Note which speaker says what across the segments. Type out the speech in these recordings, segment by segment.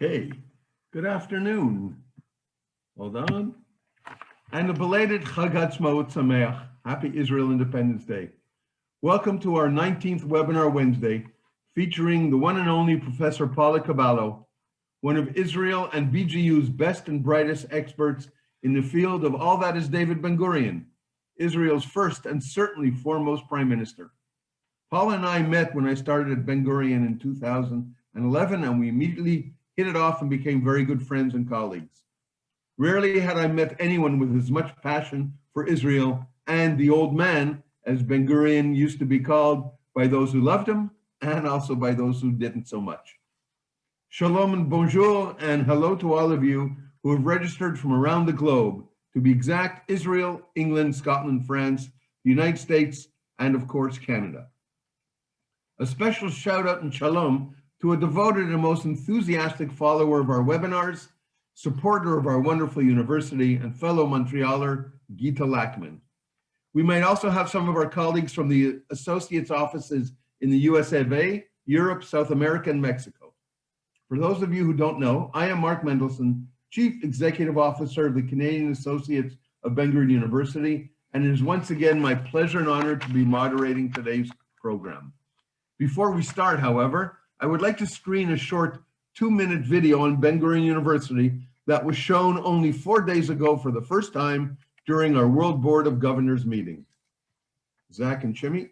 Speaker 1: Okay, good afternoon. Hold on. And a belated Chag Ha'atzmaut Sameach, Happy Israel Independence Day. Welcome to our 19th webinar Wednesday, featuring the one and only Professor Paula Kabalo, one of Israel and BGU's best and brightest experts in the field of all that is David Ben-Gurion, Israel's first and certainly foremost prime minister. Paula and I met when I started at Ben-Gurion in 2011, and we immediately hit it off and became very good friends and colleagues. Rarely had I met anyone with as much passion for Israel and the old man, as Ben-Gurion used to be called by those who loved him and also by those who didn't so much. Shalom and bonjour, and hello to all of you who have registered from around the globe, to be exact, Israel, England, Scotland, France, the United States, and of course, Canada. A special shout out and shalom to a devoted and most enthusiastic follower of our webinars, supporter of our wonderful university, and fellow Montrealer, Gita Lackman. We might also have some of our colleagues from the associates offices in the US of A, Europe, South America, and Mexico. For those of you who don't know, I am Mark Mendelson, Chief Executive Officer of the Canadian Associates of Ben-Gurion University, and it is once again my pleasure and honor to be moderating today's program. Before we start, however, I would like to screen a short 2-minute video on Ben-Gurion University that was shown only 4 days ago for the first time during our World Board of Governors meeting. Zach and Chimmy.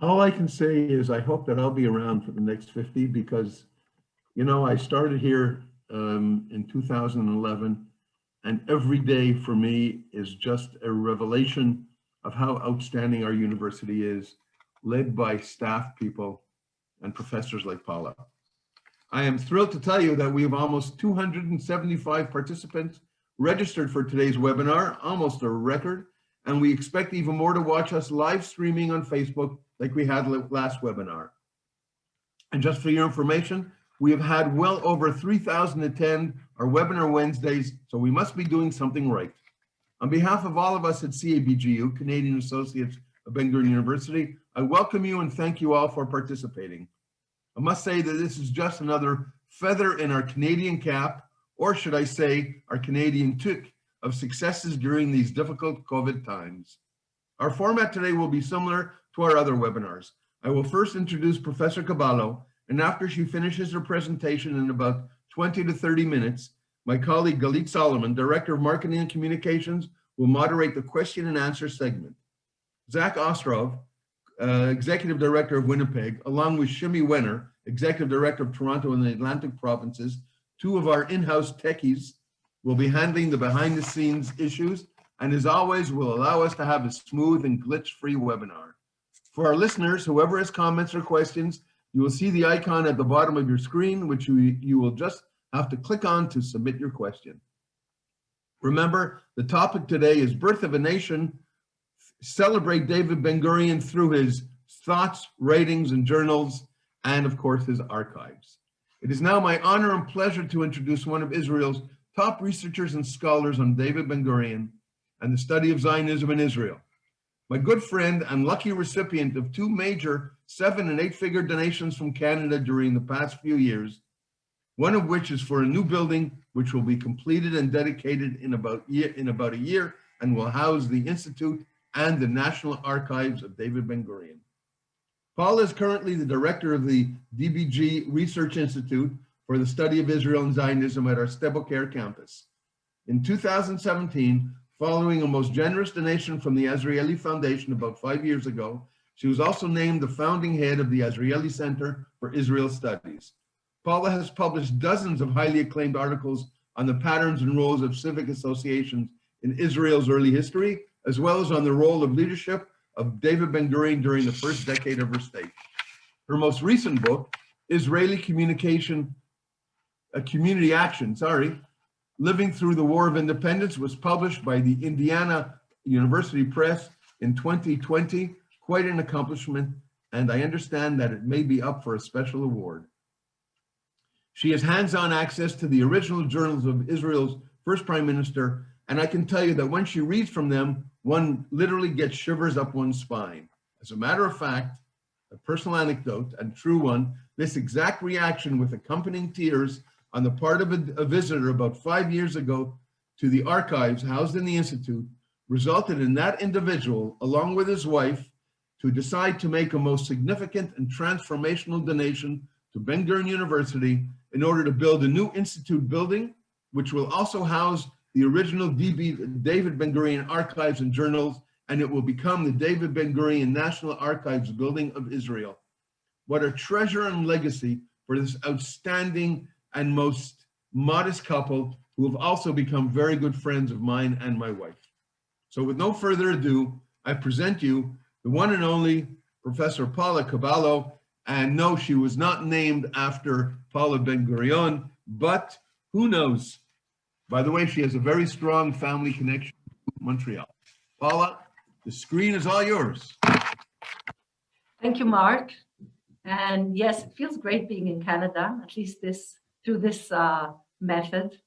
Speaker 1: All I can say is I hope that I'll be around for the next 50 because, you know, I started here in 2011, and every day for me is just a revelation of how outstanding our university is, led by staff people and professors like Paula. I am thrilled to tell you that we have almost 275 participants registered for today's webinar, almost a record, and we expect even more to watch us live streaming on Facebook like we had last webinar. And just for your information, we have had well over 3,000 attend our webinar Wednesdays, so we must be doing something right. On behalf of all of us at CABGU, Canadian Associates of Ben-Gurion University, I welcome you and thank you all for participating. I must say that this is just another feather in our Canadian cap, or should I say, our Canadian toque of successes during these difficult COVID times. Our format today will be similar to our other webinars. I will first introduce Professor Caballo, and after she finishes her presentation in about 20 to 30 minutes, My colleague Galit Solomon, Director of Marketing and Communications, will moderate the question and answer segment. Zach Ostrov, Executive Director of Winnipeg, along with Shimi Wenner, Executive Director of Toronto and the Atlantic Provinces, two of our in-house techies, will be handling the behind-the-scenes issues, and as always, will allow us to have a smooth and glitch-free webinar. For our listeners, whoever has comments or questions, you will see the icon at the bottom of your screen, which you will just have to click on to submit your question. Remember, the topic today is Birth of a Nation. Celebrate David Ben-Gurion through his thoughts, writings, and journals, and of course, his archives. It is now my honor and pleasure to introduce one of Israel's top researchers and scholars on David Ben-Gurion and the study of Zionism in Israel. My good friend and lucky recipient of two major 7- and 8-figure donations from Canada during the past few years, one of which is for a new building which will be completed and dedicated in about a year and will house the Institute and the National Archives of David Ben-Gurion. Paula is currently the director of the DBG Research Institute for the Study of Israel and Zionism at our Sde-Boker campus. In 2017, following a most generous donation from the Azrieli Foundation about 5 years ago, she was also named the founding head of the Azrieli Center for Israel Studies. Paula has published dozens of highly acclaimed articles on the patterns and roles of civic associations in Israel's early history, as well as on the role of leadership of David Ben-Gurion during the first decade of her state. Her most recent book, Israeli Community Action, Living Through the War of Independence, was published by the Indiana University Press in 2020. Quite an accomplishment, and I understand that it may be up for a special award. She has hands-on access to the original journals of Israel's first prime minister, and I can tell you that when she reads from them, one literally gets shivers up one's spine. As a matter of fact, a personal anecdote and true one, this exact reaction with accompanying tears on the part of a visitor about 5 years ago to the archives housed in the Institute resulted in that individual, along with his wife, to decide to make a most significant and transformational donation to Ben-Gurion University in order to build a new Institute building, which will also house the original David Ben-Gurion archives and journals, and it will become the David Ben-Gurion National Archives Building of Israel. What a treasure and legacy for this outstanding and most modest couple who have also become very good friends of mine and my wife. So with no further ado, I present you the one and only Professor Paula Kabalo. And no, she was not named after Paula Ben-Gurion, but who knows? By the way, she has a very strong family connection to Montreal. Paula, the screen is all yours.
Speaker 2: Thank you, Mark. And yes, it feels great being in Canada, at least through this method.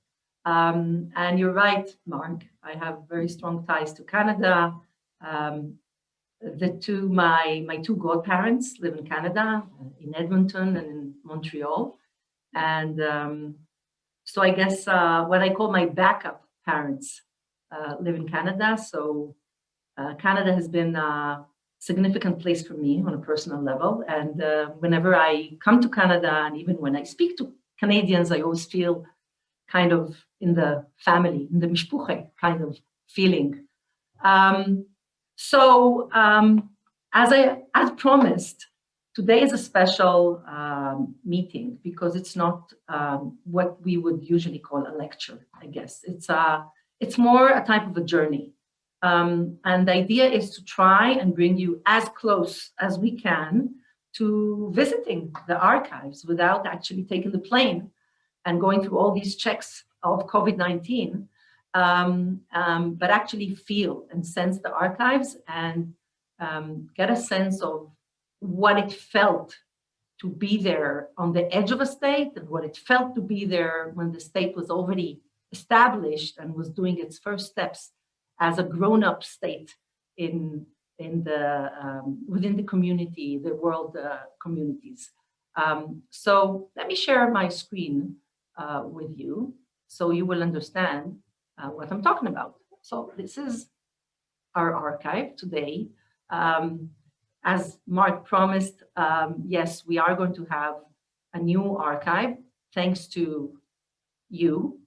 Speaker 2: And you're right, Mark. I have very strong ties to Canada. My two godparents live in Canada, in Edmonton and in Montreal. And so I guess what I call my backup parents live in Canada. So Canada has been a significant place for me on a personal level. And whenever I come to Canada, and even when I speak to Canadians, I always feel kind of in the family, in the mishpuche kind of feeling. As promised, today is a special meeting because it's not what we would usually call a lecture, I guess. It's more a type of a journey. And the idea is to try and bring you as close as we can to visiting the archives without actually taking the plane and going through all these checks of COVID-19, but actually feel and sense the archives and get a sense of what it felt to be there on the edge of a state and what it felt to be there when the state was already established and was doing its first steps as a grown-up state within the community, the world communities. So let me share my screen with you so you will understand what I'm talking about. So this is our archive today. As Mark promised, yes, we are going to have a new archive thanks to you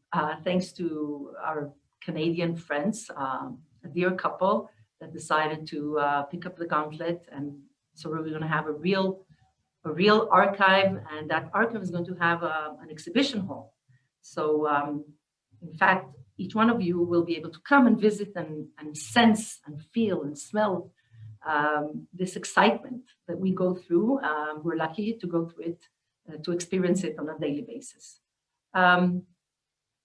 Speaker 2: thanks to our Canadian friends, a dear couple that decided to pick up the gauntlet. And so we're going to have a real archive, and that archive is going to have an exhibition hall. So in fact, each one of you will be able to come and visit and sense and feel and smell this excitement that we go through. We're lucky to go through it, to experience it on a daily basis.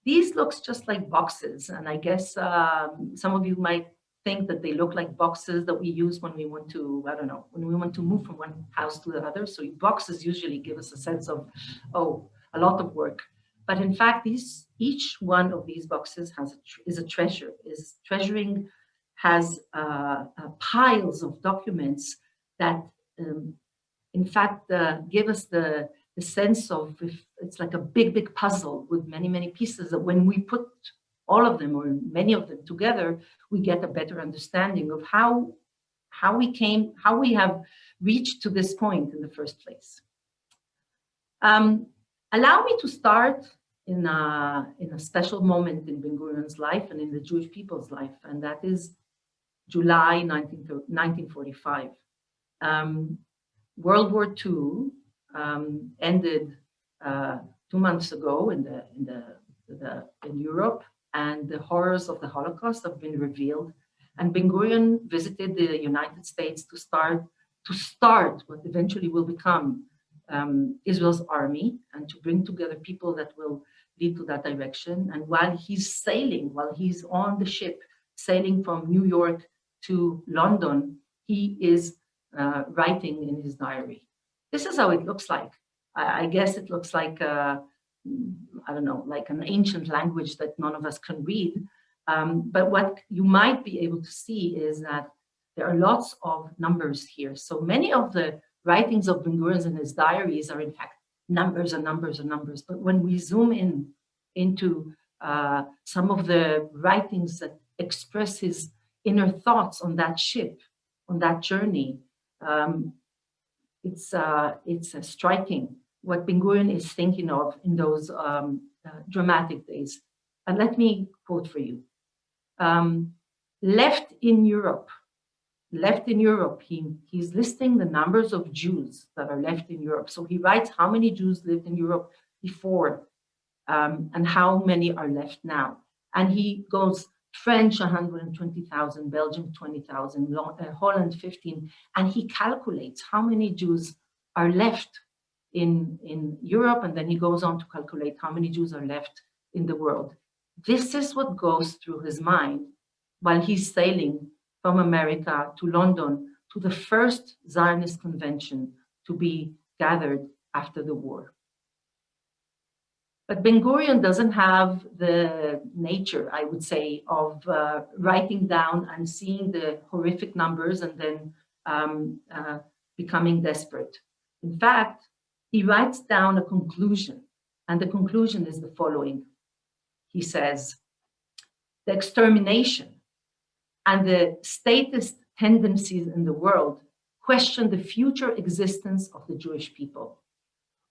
Speaker 2: These looks just like boxes, and I guess some of you might think that they look like boxes that we use when we want to, I don't know, when we want to move from one house to the other. So boxes usually give us a sense of, oh, a lot of work. But in fact, each one of these boxes is a treasure, has piles of documents that, in fact, give us the sense of, it's like a big puzzle with many pieces that when we put all of them or many of them together, we get a better understanding of how we have reached to this point in the first place. Allow me to start in a special moment in Ben-Gurion's life and in the Jewish people's life, and that is July 1945. World War II ended 2 months ago in Europe, and the horrors of the Holocaust have been revealed. And Ben-Gurion visited the United States to start what eventually will become Israel's army, and to bring together people that will lead to that direction. And while he's on the ship sailing from New York to London, he is writing in his diary. This is how it looks like. I guess it looks like, I don't know, like an ancient language that none of us can read. But what you might be able to see is that there are lots of numbers here. So many of the writings of Ben-Gurion in his diaries are in fact numbers and numbers and numbers. But when we zoom into some of the writings that express his inner thoughts on that ship, on that journey, it's striking what Ben-Gurion is thinking of in those dramatic days. And let me quote for you. Left in Europe, he's listing the numbers of Jews that are left in Europe. So he writes how many Jews lived in Europe before and how many are left now. And he goes French, 120,000, Belgium, 20,000, Holland, 15. And he calculates how many Jews are left in Europe. And then he goes on to calculate how many Jews are left in the world. This is what goes through his mind while he's sailing from America to London to the first Zionist convention to be gathered after the war. But Ben-Gurion doesn't have the nature, I would say, of writing down and seeing the horrific numbers and then becoming desperate. In fact, he writes down a conclusion, and the conclusion is the following. He says, the extermination and the statist tendencies in the world question the future existence of the Jewish people.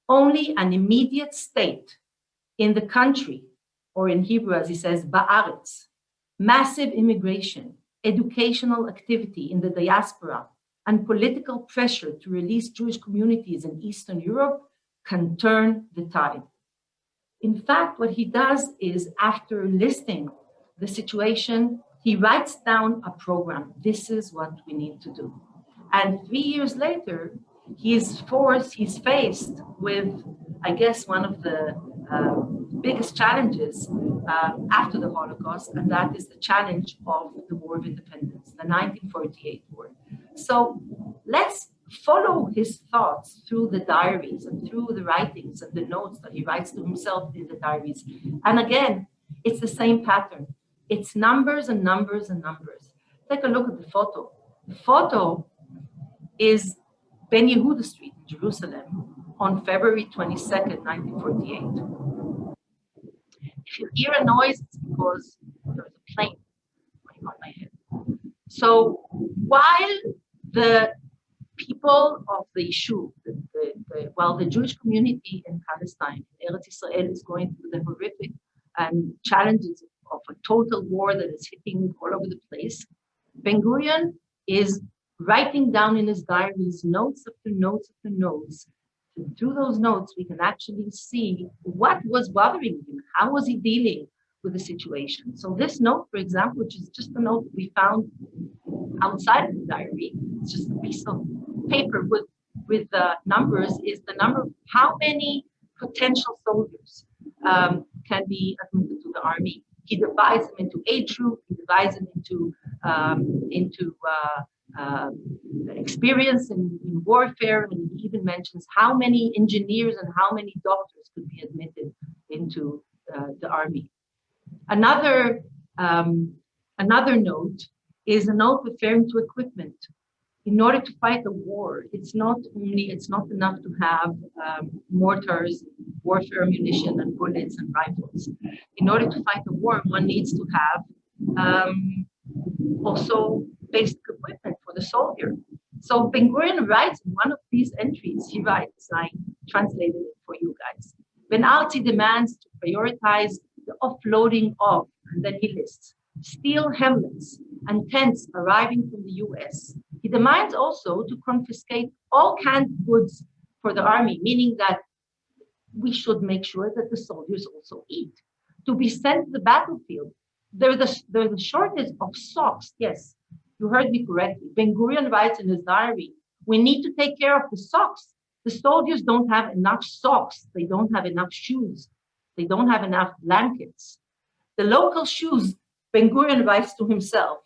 Speaker 2: Only an immediate state in the country, or in Hebrew, as he says, ba'aretz, massive immigration, educational activity in the diaspora, and political pressure to release Jewish communities in Eastern Europe can turn the tide. In fact, what he does is, after listing the situation, he writes down a program. This is what we need to do. And 3 years later, he's faced with, I guess, one of the biggest challenges after the Holocaust, and that is the challenge of the War of Independence, the 1948 war. So let's follow his thoughts through the diaries and through the writings and the notes that he writes to himself in the diaries. And again, it's the same pattern. It's numbers and numbers and numbers. Take a look at the photo. The photo is Ben Yehuda Street in Jerusalem on February 22nd, 1948. If you hear a noise, it's because there's a plane going on my head. So while the people of the Yishuv, while the Jewish community in Palestine, in Eretz Israel, is going through the horrific and challenges of a total war that is hitting all over the place, Ben-Gurion is writing down in his diaries notes after notes after notes. And through those notes, we can actually see what was bothering him, how was he dealing with the situation. So this note, for example, which is just a note we found outside of the diary, it's just a piece of paper with numbers, is the number of how many potential soldiers can be admitted to the army. He divides them into age group, he divides them into experience in warfare, and he even mentions how many engineers and how many doctors could be admitted into the army. Another note is a note referring to equipment. In order to fight a war, it's not enough to have mortars, warfare ammunition, and bullets and rifles. In order to fight a war, one needs to have also basic equipment for the soldier. So Ben-Gurion writes in one of these entries, he writes, I translated it for you guys. Ben-Alti demands to prioritize the offloading of, and then he lists, steel helmets and tents arriving from the US. He demands also to confiscate all canned goods for the army, meaning that we should make sure that the soldiers also eat. To be sent to the battlefield, there's a shortage of socks. Yes, you heard me correctly. Ben-Gurion writes in his diary, we need to take care of the socks. The soldiers don't have enough socks. They don't have enough shoes. They don't have enough blankets. The local shoes, Ben-Gurion writes to himself,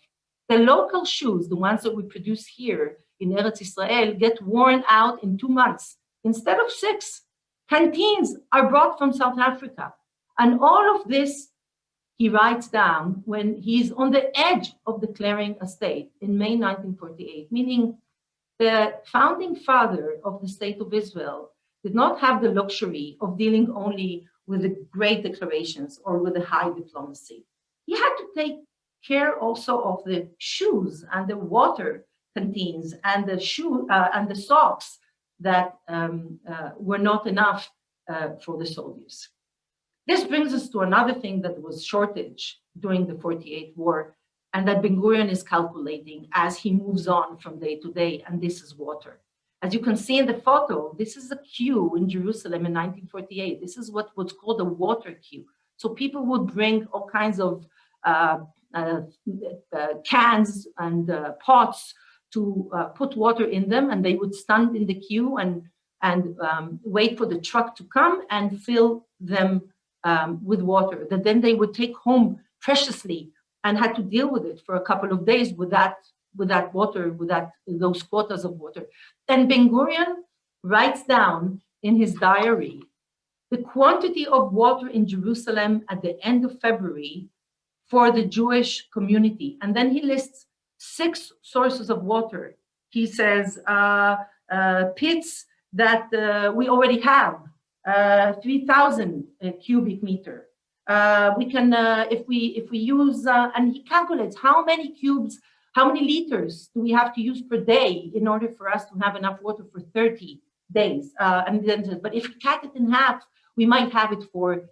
Speaker 2: the local shoes, the ones that we produce here in Eretz Israel, get worn out in 2 months instead of 6. Canteens are brought from South Africa. And all of this he writes down when he's on the edge of declaring a state in May 1948, meaning the founding father of the State of Israel did not have the luxury of dealing only with the great declarations or with the high diplomacy. He had to take care also of the shoes and the water canteens and the socks that were not enough for the soldiers. This brings us to another thing that was shortage during the 48 war, and that Ben-Gurion is calculating as he moves on from day to day, and this is water. As you can see in the photo, this is a queue in Jerusalem in 1948. This is what was called a water queue. So people would bring all kinds of cans and pots to put water in them, and they would stand in the queue and wait for the truck to come and fill them with water that then they would take home preciously and had to deal with it for a couple of days with that water, those quotas of water. And Ben-Gurion writes down in his diary the quantity of water in Jerusalem at the end of February for the Jewish community. And then he lists 6 sources of water. He says pits that we already have, 3,000 cubic meter. We can, if we use, and he calculates how many cubes, how many liters do we have to use per day in order for us to have enough water for 30 days. And then, but if we cut it in half, we might have it for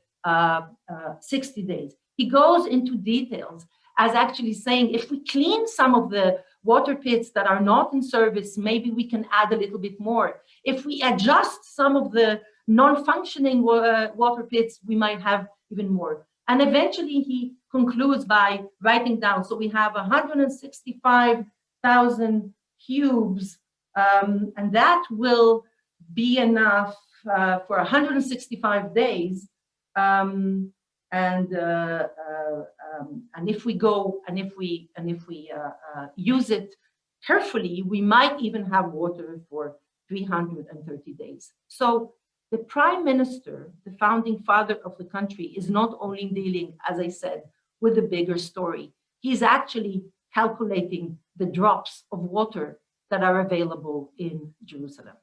Speaker 2: 60 days. He goes into details as actually saying, if we clean some of the water pits that are not in service, maybe we can add a little bit more. If we adjust some of the non-functioning water pits, we might have even more. And eventually he concludes by writing down, so we have 165,000 cubes, and that will be enough for 165 days. And if we go and if we use it carefully, we might even have water for 330 days. So the prime minister, the founding father of the country, is not only dealing, as I said, with the bigger story. He's actually calculating the drops of water that are available in Jerusalem.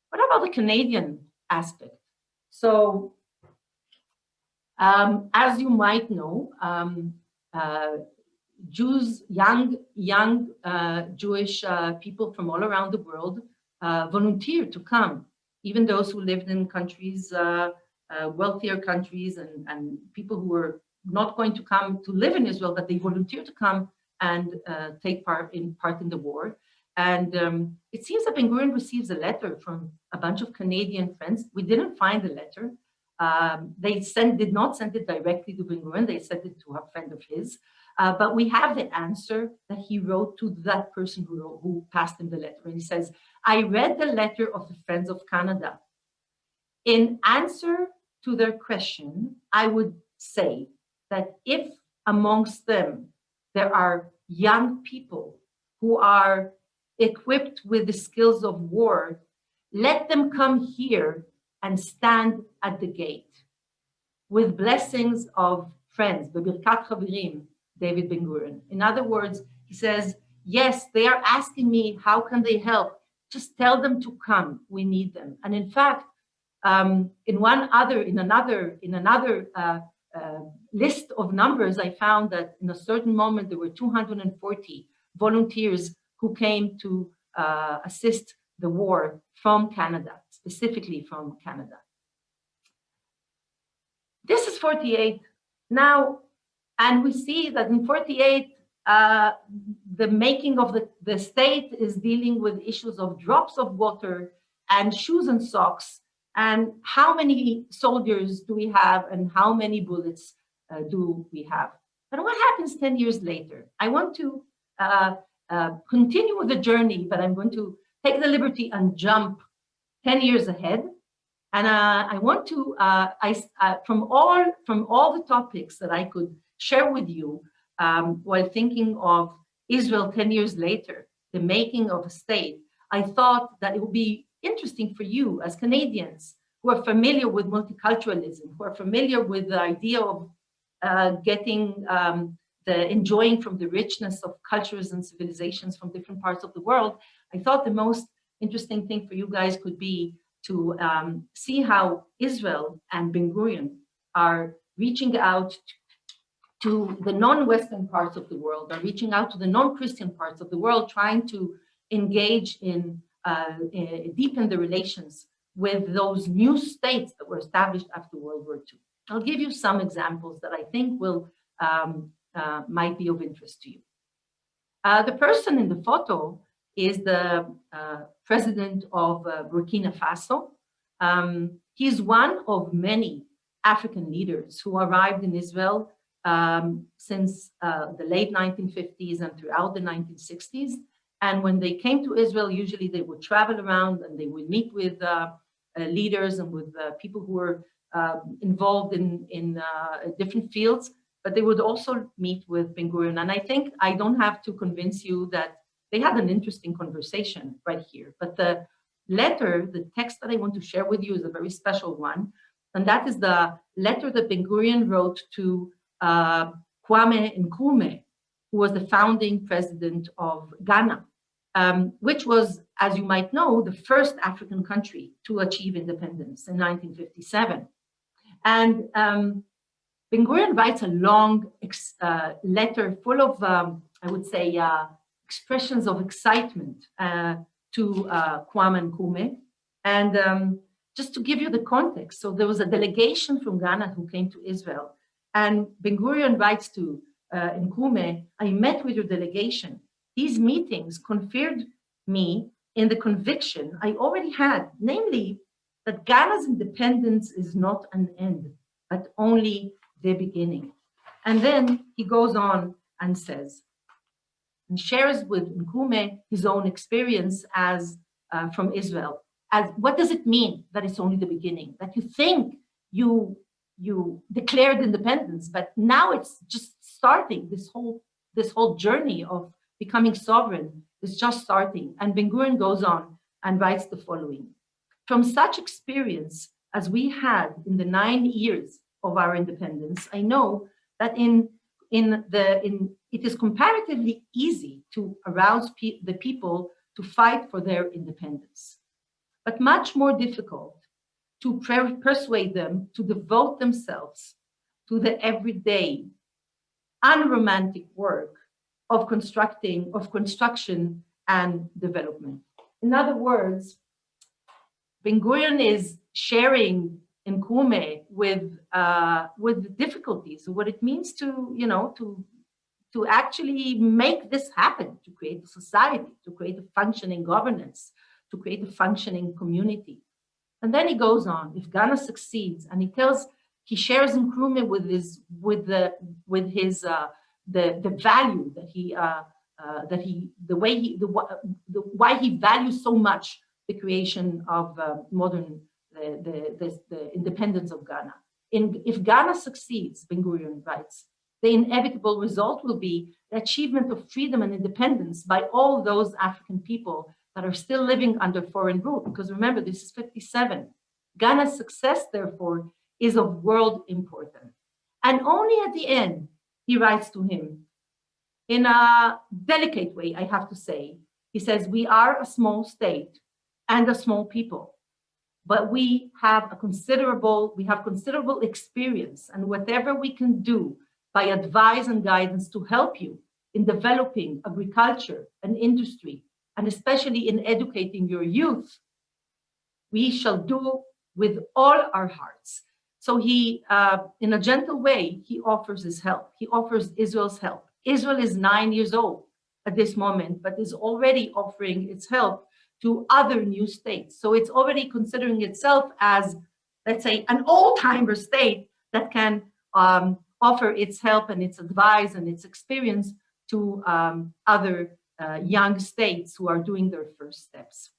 Speaker 2: What about the Canadian aspect? So, as you might know, Jews, young Jewish people from all around the world volunteered to come, even those who lived in countries wealthier countries and people who were not going to come to live in Israel, that they volunteered to come and take part in the war. And it seems that Ben-Gurion receives a letter from a bunch of Canadian friends. We didn't find the letter. They did not send it directly to Ben-Gurion. They sent it to a friend of his. But we have the answer that he wrote to that person who passed him the letter. And he says, I read the letter of the Friends of Canada. In answer to their question, I would say that if amongst them there are young people who are equipped with the skills of war, let them come here and stand at the gate. With blessings of friends, bebirkat chaverim, David Ben-Gurion. In other words, he says, yes, they are asking me, how can they help? Just tell them to come, we need them. And in fact, in another list of numbers, I found that in a certain moment, there were 240 volunteers who came to assist the war from Canada, specifically from Canada. This is 48 now, and we see that in 48, the making of the state is dealing with issues of drops of water and shoes and socks, and how many soldiers do we have and how many bullets do we have. But what happens 10 years later? I want to continue with the journey, but I'm going to take the liberty and jump 10 years ahead. And I want to, from all the topics that I could share with you while thinking of Israel 10 years later, the making of a state, I thought that it would be interesting for you as Canadians who are familiar with multiculturalism, who are familiar with the idea of enjoying from the richness of cultures and civilizations from different parts of the world. I thought the most interesting thing for you guys could be to see how Israel and Ben-Gurion are reaching out to the non-Western parts of the world, are reaching out to the non-Christian parts of the world, trying to engage in, deepen the relations with those new states that were established after World War II. I'll give you some examples that I think might be of interest to you. The person in the photo is the president of Burkina Faso. He's one of many African leaders who arrived in Israel since the late 1950s and throughout the 1960s. And when they came to Israel, usually they would travel around and they would meet with leaders and with people who were involved in different fields, but they would also meet with Ben-Gurion. And I think I don't have to convince you that they had an interesting conversation right here. But the letter, the text that I want to share with you is a very special one. And that is the letter that Ben-Gurion wrote to Kwame Nkrumah, who was the founding president of Ghana, which was, as you might know, the first African country to achieve independence in 1957. And Ben-Gurion writes a long letter full of, I would say, expressions of excitement to Kwame Nkrumah. And just to give you the context, so there was a delegation from Ghana who came to Israel. And Ben-Gurion writes to Nkrumah, I met with your delegation. These meetings confirmed me in the conviction I already had, namely that Ghana's independence is not an end, but only the beginning. And then he goes on and says, and shares with Nkrumah his own experience as from Israel. As what does it mean that it's only the beginning? That you think you declared independence, but now it's just starting. This whole journey of becoming sovereign is just starting. And Ben-Gurion goes on and writes the following: from such experience as we had in the 9 years of our independence, I know that it is comparatively easy to arouse the people to fight for their independence, but much more difficult to persuade them to devote themselves to the everyday, unromantic work of construction and development. In other words, Ben-Gurion is sharing Nkrumah with difficulties, what it means to, to actually make this happen, to create a society, to create a functioning governance, to create a functioning community. And then he goes on, if Ghana succeeds, and he shares Nkrumah with the value why he values so much the creation of the independence of Ghana. If Ghana succeeds, Ben-Gurion writes, the inevitable result will be the achievement of freedom and independence by all those African people that are still living under foreign rule. Because remember, this is 57. Ghana's success, therefore, is of world importance. And only at the end, he writes to him, in a delicate way, I have to say, he says, we are a small state and a small people, but we have considerable experience, and whatever we can do by advice and guidance to help you in developing agriculture and industry, and especially in educating your youth, we shall do with all our hearts. So he, in a gentle way, he offers his help. He offers Israel's help. Israel is 9 years old at this moment, but is already offering its help to other new states. So it's already considering itself as, let's say, an old-timer state that can offer its help and its advice and its experience to other young states who are doing their first steps.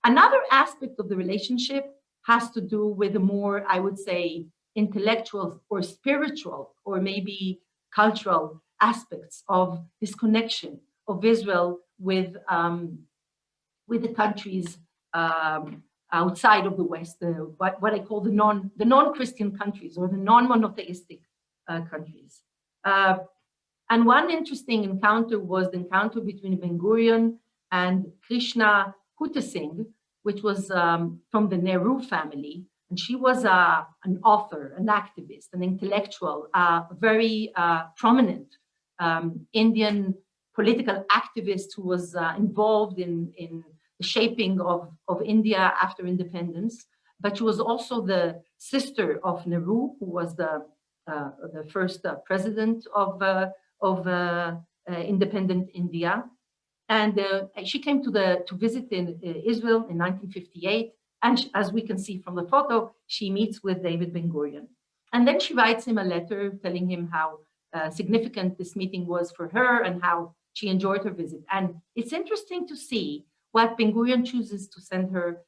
Speaker 2: Another aspect of the relationship has to do with the more, I would say, intellectual or spiritual or maybe cultural aspects of this connection of Israel with the countries outside of the West, what I call the non-Christian countries or the non-monotheistic countries. And one interesting encounter was the encounter between Ben-Gurion and Krishna Singh, which was from the Nehru family. And she was an author, an activist, an intellectual, very prominent Indian political activist who was involved in the shaping of India after independence. But she was also the sister of Nehru, who was the first president of independent India. And she came to visit in Israel in 1958. And as we can see from the photo, she meets with David Ben-Gurion. And then she writes him a letter telling him how significant this meeting was for her and how she enjoyed her visit. And it's interesting to see what Ben-Gurion chooses to send her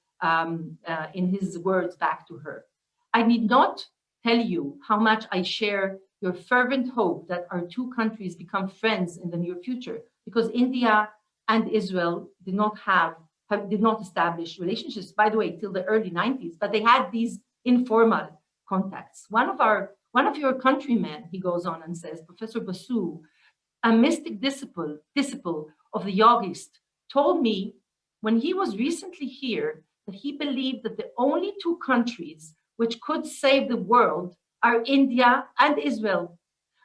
Speaker 2: in his words back to her. I need not tell you how much I share your fervent hope that our two countries become friends in the near future, because India and Israel did not establish relationships, by the way, till the early 90s, but they had these informal contacts. One of your countrymen, he goes on and says, Professor Basu, a mystic disciple of the yogist, told me when he was recently here that he believed that the only two countries which could save the world are India and Israel.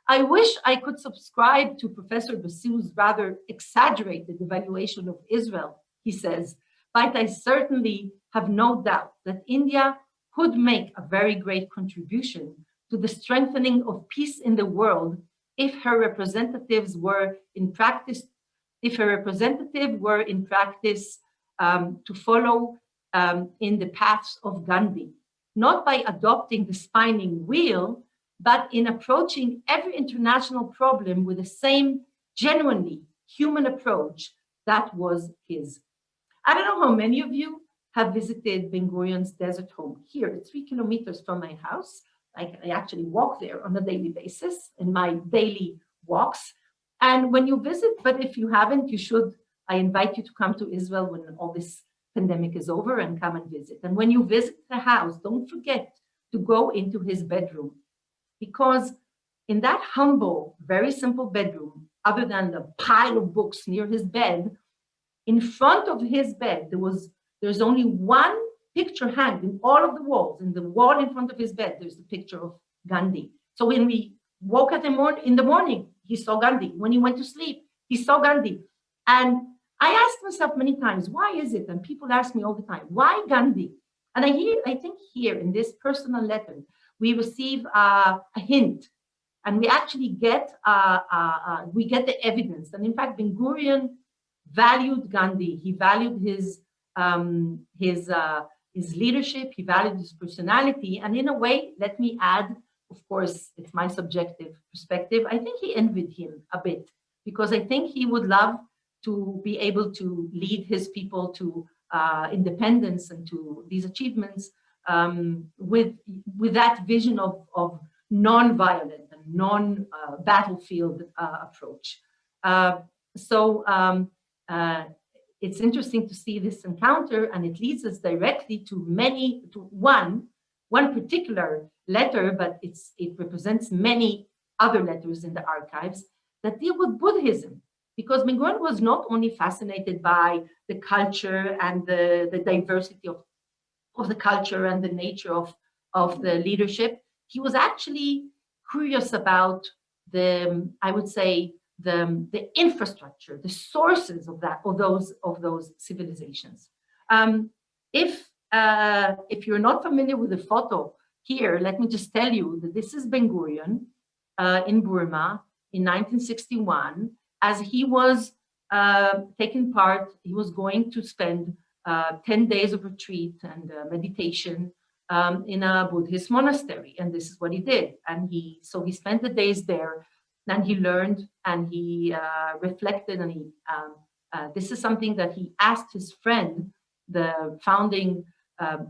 Speaker 2: I wish I could subscribe to Professor Basu's rather exaggerated evaluation of Israel, he says, but I certainly have no doubt that India could make a very great contribution to the strengthening of peace in the world if her representatives were in practice, to follow in the paths of Gandhi, not by adopting the spinning wheel, but in approaching every international problem with the same genuinely human approach that was his. I don't know how many of you have visited Ben-Gurion's desert home here. It's 3 kilometers from my house. I actually walk there on a daily basis in my daily walks. And when you visit, but if you haven't, you should. I invite you to come to Israel when all this pandemic is over and come and visit. And when you visit the house, don't forget to go into his bedroom, because in that humble, very simple bedroom, other than the pile of books near his bed, in front of his bed, there's only one picture hanged in all of the walls. In the wall in front of his bed, there's the picture of Gandhi. So when we woke up in the morning, he saw Gandhi. When he went to sleep, he saw Gandhi. And I asked myself many times, why is it? And people ask me all the time, why Gandhi? And I think here in this personal letter, we receive a hint, and we actually get the evidence. And in fact, Ben-Gurion valued Gandhi. He valued his leadership. He valued his personality. And in a way, let me add, of course, it's my subjective perspective, I think he envied him a bit, because I think he would love to be able to lead his people to independence and to these achievements with that vision of non-violent and non-battlefield approach. It's interesting to see this encounter, and it leads us directly to one particular letter, but it represents many other letters in the archives that deal with Buddhism. Because Ben-Gurion was not only fascinated by the culture and the diversity of the culture and the nature of the leadership, he was actually curious about the infrastructure, the sources of those civilizations. If you're not familiar with the photo here, let me just tell you that this is Ben-Gurion in Burma in 1961. As he was he was going to spend 10 days of retreat and meditation in a Buddhist monastery. And this is what he did. And he spent the days there, and he learned, and he reflected, and this is something that he asked his friend, the founding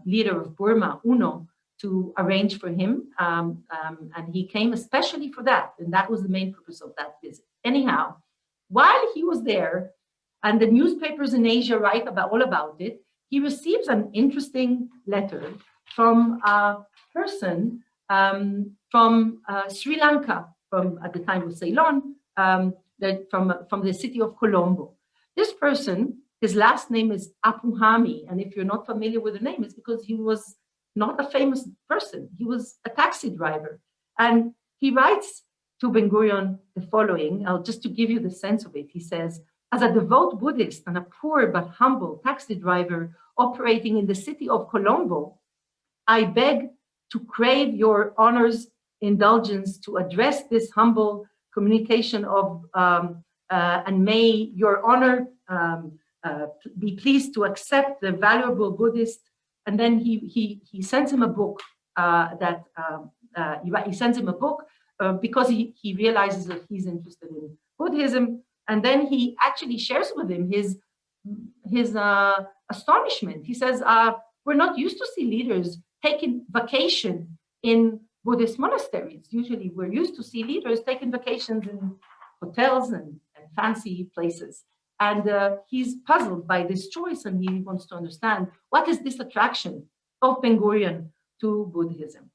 Speaker 2: leader of Burma, Uno, to arrange for him. And he came especially for that. And that was the main purpose of that visit. Anyhow, while he was there, and the newspapers in Asia write all about it, he receives an interesting letter from a person from Sri Lanka, at the time of Ceylon, from the city of Colombo. This person, his last name is Apuhami, and if you're not familiar with the name, it's because he was not a famous person. He was a taxi driver, and he writes to Ben-Gurion the following, just to give you the sense of it. He says, as a devout Buddhist and a poor but humble taxi driver operating in the city of Colombo, I beg to crave your honor's indulgence to address this humble communication and may your honor be pleased to accept the valuable Buddhist. And then he sends him a book he sends him a book because he realizes that he's interested in Buddhism. And then he actually shares with him his astonishment. He says, we're not used to see leaders taking vacation in Buddhist monasteries. Usually we're used to see leaders taking vacations in hotels and fancy places. And he's puzzled by this choice, and he wants to understand what is this attraction of Ben-Gurion to Buddhism.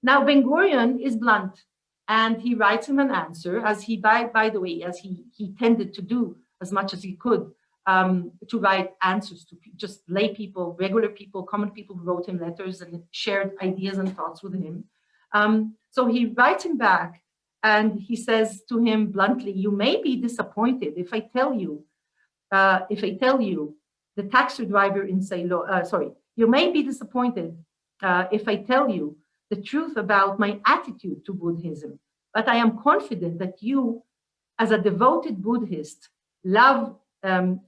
Speaker 2: Now, Ben-Gurion is blunt, and he writes him an answer, as he, by the way, as he tended to do as much as he could, to write answers to just lay people, regular people, common people who wrote him letters and shared ideas and thoughts with him. So he writes him back, and he says to him bluntly, you may be disappointed if I tell you, the taxi driver in Ceylon, you may be disappointed if I tell you the truth about my attitude to Buddhism, but I am confident that you, as a devoted Buddhist, love the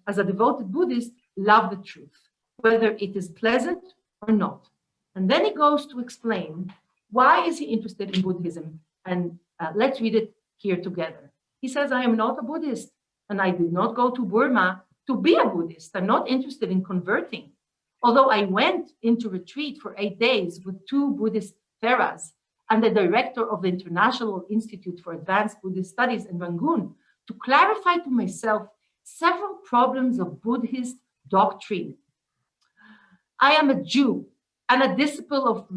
Speaker 2: truth, whether it is pleasant or not. And then he goes to explain why is he interested in Buddhism, and let's read it here together. He says, I am not a Buddhist, and I did not go to Burma to be a Buddhist. I'm not interested in converting. Although I went into retreat for 8 days with 2 Buddhist theras and the director of the International Institute for Advanced Buddhist Studies in Rangoon to clarify to myself several problems of Buddhist doctrine. I am a Jew and a disciple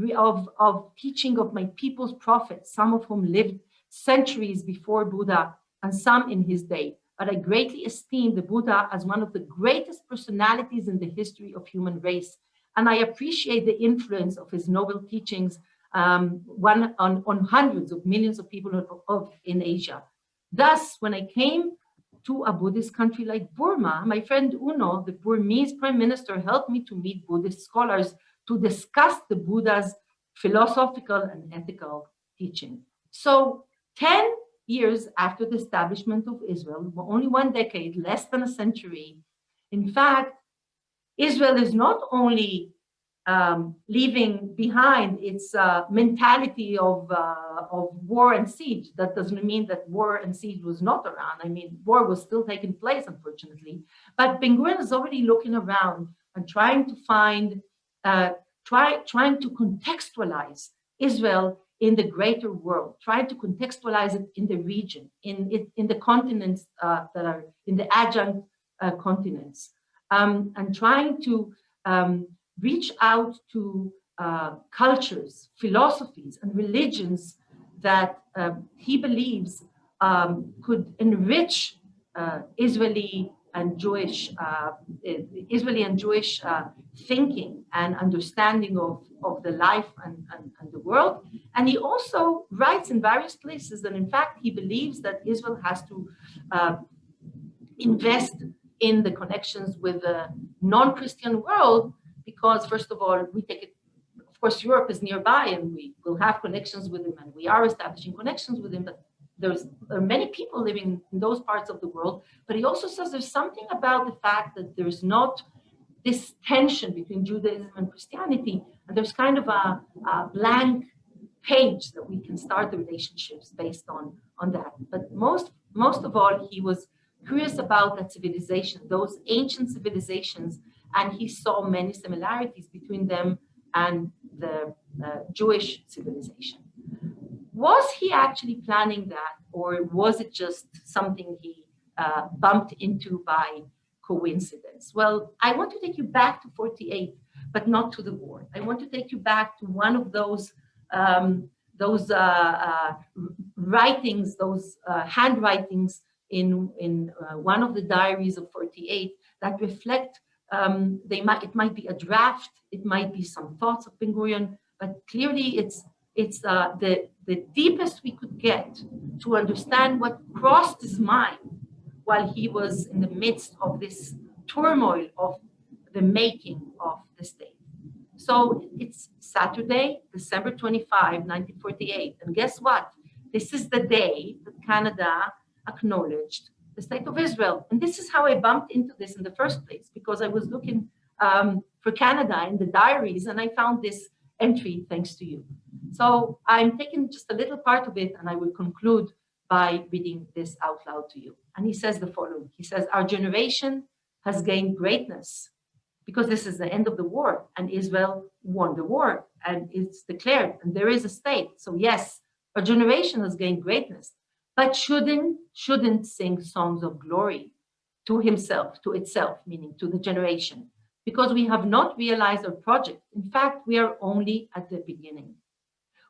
Speaker 2: of teaching of my people's prophets, some of whom lived centuries before Buddha and some in his day. But I greatly esteem the Buddha as one of the greatest personalities in the history of human race. And I appreciate the influence of his noble teachings on hundreds of millions of people in Asia. Thus, when I came to a Buddhist country like Burma, my friend Uno, the Burmese prime minister, helped me to meet Buddhist scholars to discuss the Buddha's philosophical and ethical teaching. So 10 years after the establishment of Israel, only 1 decade, less than a century, in fact, Israel is not only leaving behind its mentality of war and siege. That doesn't mean that war and siege was not around. I mean, war was still taking place, unfortunately. But Ben-Gurion is already looking around and trying to find, trying to contextualize Israel in the greater world, trying to contextualize it in the region, in the continents that are in the adjunct continents, and trying to reach out to cultures, philosophies, and religions that he believes could enrich Israeli and Jewish thinking and understanding of the life and the world. And he also writes in various places that, in fact, he believes that Israel has to invest in the connections with the non-Christian world, because first of all, we take it, of course, Europe is nearby and we will have connections with them, and we are establishing connections with them, but there are many people living in those parts of the world. But he also says there's something about the fact that there's not this tension between Judaism and Christianity, and there's kind of a blank page that we can start the relationships based on that. But most of all, he was curious about that civilization, those ancient civilizations, and he saw many similarities between them and the Jewish civilization. Was he actually planning that, or was it just something he bumped into by coincidence? Well, I want to take you back to 48, but not to the war. I want to take you back to one of those writings, those handwritings in one of the diaries of 48 that reflect, it might be a draft, it might be some thoughts of Ben-Gurion, but clearly it's the deepest we could get to understand what crossed his mind while he was in the midst of this turmoil of the making of the state. So it's Saturday, December 25, 1948. And guess what? This is the day that Canada acknowledged the state of Israel. And this is how I bumped into this in the first place, because I was looking for Canada in the diaries and I found this entry thanks to you. So I'm taking just a little part of it and I will conclude by reading this out loud to you. And he says the following. He says, our generation has gained greatness because this is the end of the war and Israel won the war and it's declared and there is a state. So yes, our generation has gained greatness, but shouldn't sing songs of glory to himself, to itself, meaning to the generation, because we have not realized our project. In fact, we are only at the beginning.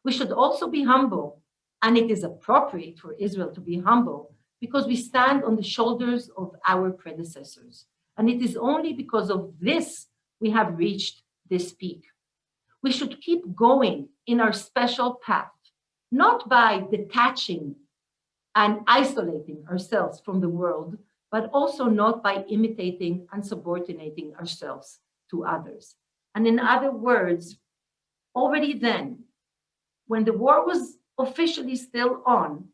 Speaker 2: We should also be humble, and it is appropriate for Israel to be humble because we stand on the shoulders of our predecessors. And it is only because of this we have reached this peak. We should keep going in our special path, not by detaching and isolating ourselves from the world, but also not by imitating and subordinating ourselves to others. And in other words, already then, when the war was officially still on,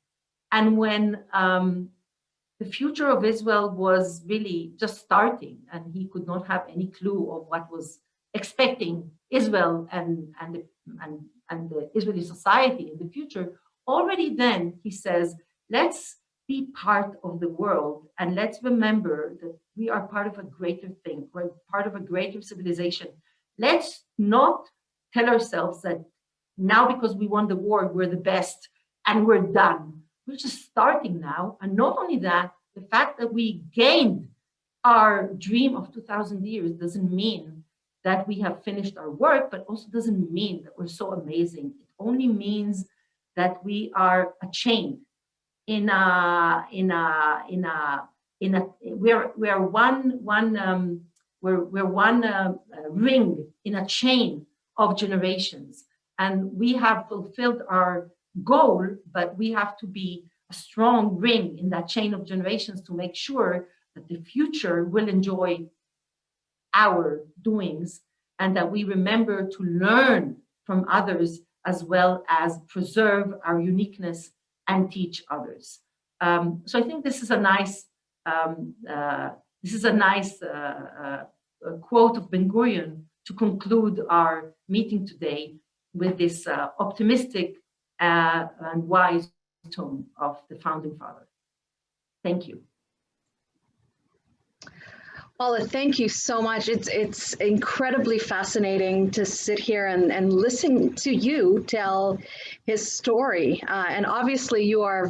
Speaker 2: and when the future of Israel was really just starting, and he could not have any clue of what was expecting Israel and the Israeli society in the future, already then he says, let's be part of the world and let's remember that we are part of a greater thing, we're part of a greater civilization. Let's not tell ourselves that now because we won the war, we're the best and we're done. We're just starting now. And not only that, the fact that we gained our dream of 2,000 years doesn't mean that we have finished our work, but also doesn't mean that we're so amazing. It only means that we are a chain we are one ring in a chain of generations, and we have fulfilled our goal, but we have to be a strong ring in that chain of generations to make sure that the future will enjoy our doings and that we remember to learn from others as well as preserve our uniqueness and teach others. So I think this is a nice quote of Ben-Gurion to conclude our meeting today with this optimistic and wise tone of the founding father. Thank you.
Speaker 3: Paula, thank you so much. It's incredibly fascinating to sit here and listen to you tell his story. And obviously you are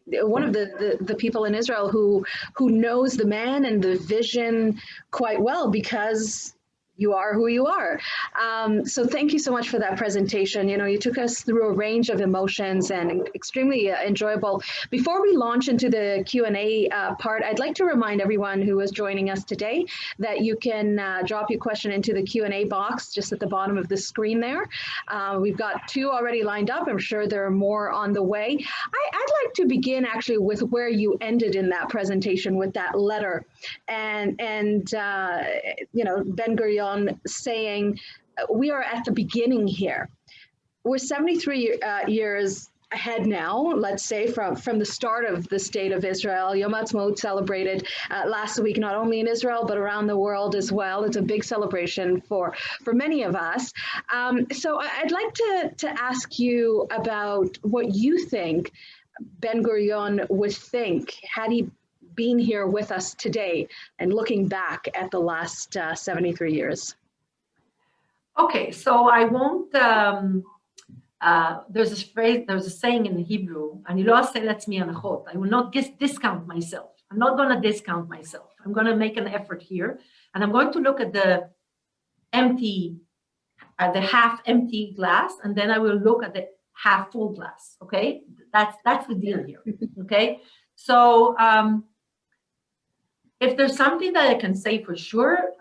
Speaker 3: one of the people in Israel who knows the man and the vision quite well, because you are who you are. So thank you so much for that presentation. You know, you took us through a range of emotions and extremely enjoyable. Before we launch into the Q&A part, I'd like to remind everyone who is joining us today that you can drop your question into the Q&A box just at the bottom of the screen there. We've got 2 already lined up. I'm sure there are more on the way. I'd like to begin actually with where you ended in that presentation with that letter. And you know, Ben-Gurion saying, we are at the beginning here. We're 73 years ahead now, let's say, from the start of the state of Israel. Yom Ha'atzmaut celebrated last week, not only in Israel, but around the world as well. It's a big celebration for many of us. So I'd like to ask you about what you think Ben-Gurion would think had he been here with us today and looking back at the last 73 years.
Speaker 2: Okay, so I won't, there's this phrase, there's a saying in the Hebrew, אני לא אעשה לעצמי הנחות. I will not discount myself. I'm not going to discount myself. I'm going to make an effort here, and I'm going to look at the half empty glass, and then I will look at the half full glass, okay? That's the deal here, okay? So, if there's something that I can say for sure,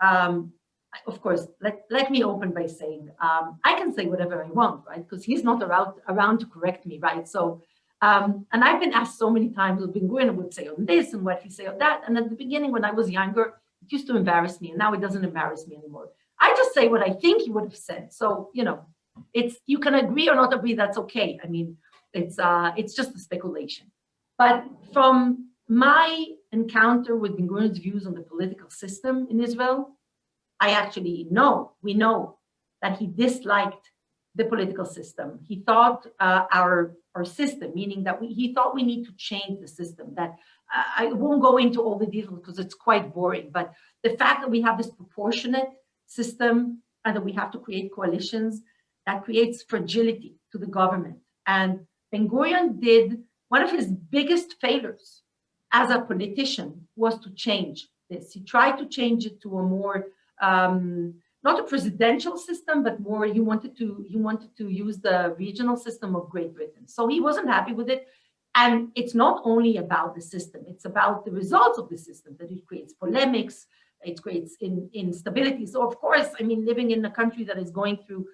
Speaker 2: of course, let me open by saying, I can say whatever I want, right? Because he's not around to correct me, right? So, and I've been asked so many times, what Ben-Gurion would say on this and what he say on that. And at the beginning, when I was younger, it used to embarrass me, and now it doesn't embarrass me anymore. I just say what I think he would have said. So, you know, you can agree or not agree, that's okay. I mean, it's just a speculation. But from my encounter with Ben-Gurion's views on the political system in Israel, we know that he disliked the political system. He thought our system, meaning that he thought we need to change the system. That I won't go into all the details because it's quite boring, but the fact that we have this proportionate system and that we have to create coalitions, that creates fragility to the government. And Ben-Gurion did one of his biggest failures as a politician was to change this. He tried to change it to a more, not a presidential system, but more, he wanted to use the regional system of Great Britain. So he wasn't happy with it. And it's not only about the system, it's about the results of the system, that it creates polemics, it creates instability. So of course, I mean, living in a country that is going through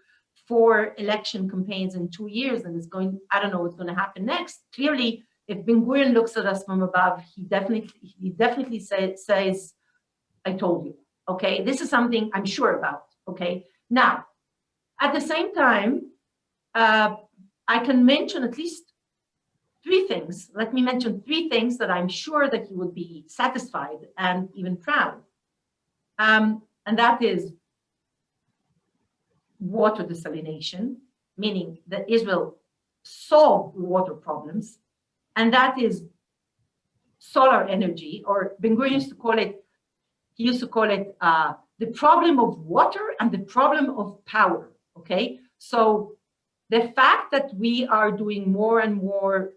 Speaker 2: 4 election campaigns in 2 years and is going, I don't know what's going to happen next. Clearly, if Ben-Gurion looks at us from above, he definitely says, I told you, okay? This is something I'm sure about, okay? Now, at the same time, I can mention at least 3 things. Let me mention 3 things that I'm sure that he would be satisfied and even proud. And that is water desalination, meaning that Israel solved water problems. And that is solar energy, or Ben-Gurion used to call it, the problem of water and the problem of power, okay? So the fact that we are doing more and more